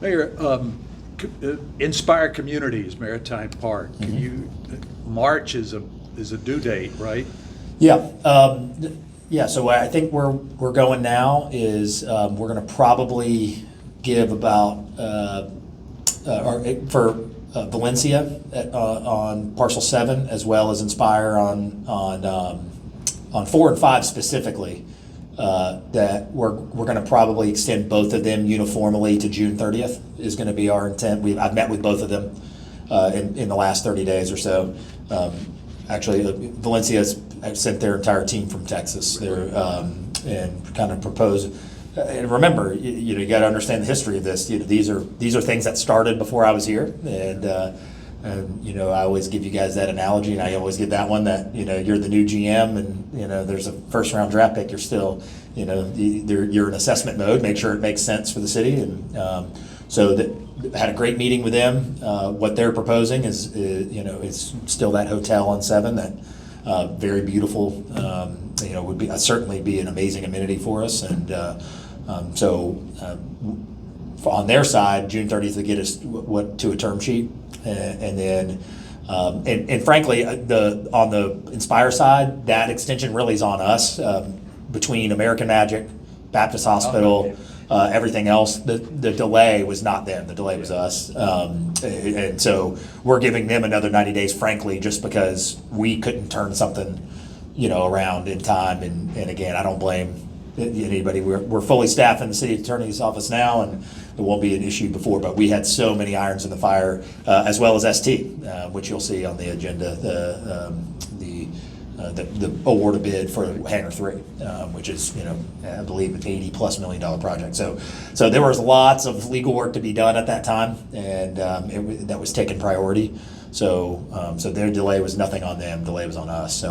Mayor, Inspire Communities Maritime Park. Can you, March is a due date, right? Yeah, yeah. So I think where we're going now is we're going to probably give about for Valencia on parcel 7, as well as Inspire on 4 and 5 specifically. That we're going to probably extend both of them uniformly to June 30th is going to be our intent. I've met with both of them in the last 30 days or so. Actually, Valencia's sent their entire team from Texas there and kind of proposed. And remember, you got to understand the history of this. These are things that started before I was here, and I always give you guys that analogy, and I always give that one that you're the new GM, and there's a first round draft pick. You're still you're in assessment mode. Make sure it makes sense for the city, and so that had a great meeting with them. What they're proposing is it's still that hotel on 7 that very beautiful. Would be certainly be an amazing amenity for us, and so on their side, June 30th to get us to a term sheet, and then and frankly, on the Inspire side, that extension really is on us. Between American Magic, Baptist Hospital, everything else, the delay was not them. The delay was us, and so we're giving them another 90 days, frankly, just because we couldn't turn something around in time. And again, I don't blame anybody. We're fully staffed in the city attorney's office now, and it won't be an issue before, but we had so many irons in the fire, as well as ST, which you'll see on the agenda, the award of bid for Hangar 3, which is, I believe an $80+ million project. So there was lots of legal work to be done at that time, and that was taking priority. So their delay was nothing on them. Delay was on us.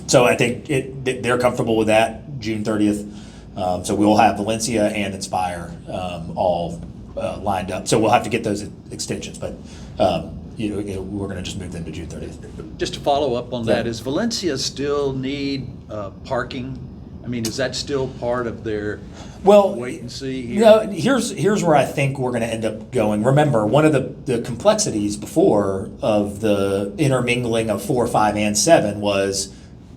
So I think they're comfortable with that, June 30th. So we'll have Valencia and Inspire all lined up. So we'll have to get those extensions, but we're going to just move them to June 30th. Just to follow up on that, does Valencia still need parking? I mean, is that still part of their wait and see here? Here's where I think we're going to end up going. Remember, one of the complexities before of the intermingling of 4, 5, and 7 was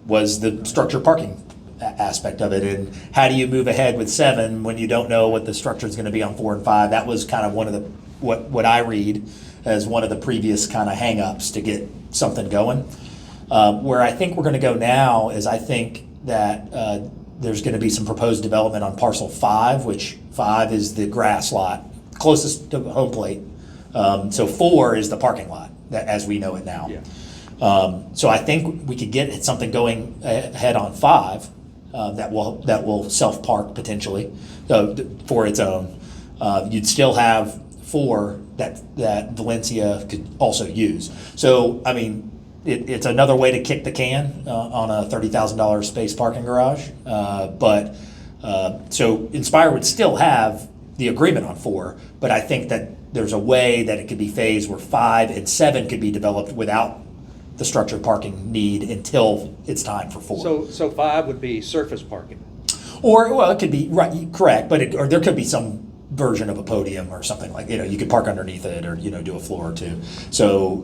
the structured parking aspect of it, and how do you move ahead with 7 when you don't know what the structure is going to be on 4 and 5? That was kind of one of the what I read as one of the previous kind of hang-ups to get something going. Where I think we're going to go now is I think that there's going to be some proposed development on parcel 5, which 5 is the grass lot closest to home plate. So 4 is the parking lot as we know it now. Yeah. So I think we could get something going ahead on 5 that will self-park potentially for its own. You'd still have 4 that Valencia could also use. So I mean, it's another way to kick the can on a $30,000 space parking garage. But so Inspire would still have the agreement on 4, but I think that there's a way that it could be phased where 5 and 7 could be developed without the structured parking need until it's time for 4. So 5 would be surface parking. Or, well, it could be, right, correct, but or there could be some version of a podium or something like, you could park underneath it or, do a floor or two. So,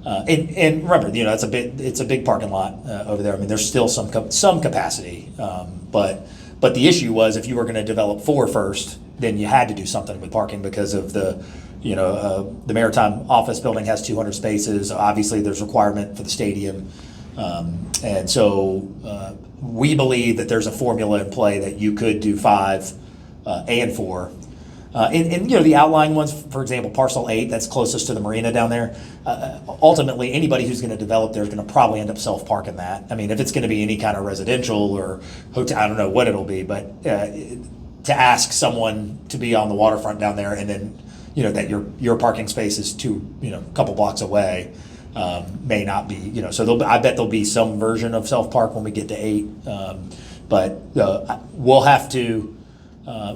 and remember, it's a big parking lot over there. I mean, there's still some capacity, but the issue was if you were going to develop 4 first, then you had to do something with parking because of the Maritime Office Building has 200 spaces. Obviously, there's requirement for the stadium, and so we believe that there's a formula in play that you could do 5 and 4. And the outlying ones, for example, parcel 8, that's closest to the marina down there. Ultimately, anybody who's going to develop there is going to probably end up self-parking that. I mean, if it's going to be any kind of residential or hotel, I don't know what it'll be, but to ask someone to be on the waterfront down there and then that your parking space is a couple blocks away may not be. So I bet there'll be some version of self-park when we get to 8, but we'll have to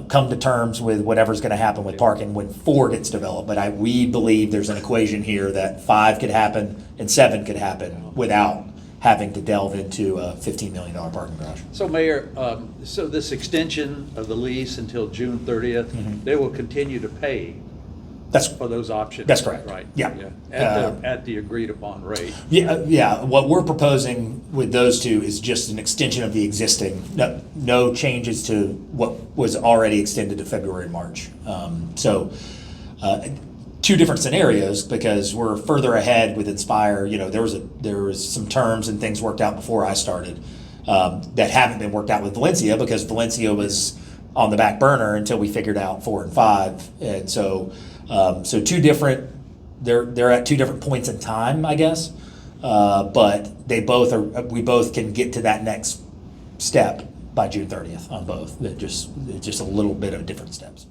come to terms with whatever's going to happen with parking when 4 gets developed. But we believe there's an equation here that 5 could happen and 7 could happen without having to delve into a $15 million parking garage. So Mayor, so this extension of the lease until June 30th, they will continue to pay That's for those options? That's correct. Right? Yeah. At the agreed upon rate? Yeah. What we're proposing with those two is just an extension of the existing, no changes to what was already extended to February and March. Two different scenarios, because we're further ahead with Inspire. There was some terms and things worked out before I started that haven't been worked out with Valencia, because Valencia was on the back burner until we figured out 4 and 5, and so two different. They're at two different points in time, I guess, but they both are. We both can get to that next step by June 30th on both. It's just a little bit of different steps.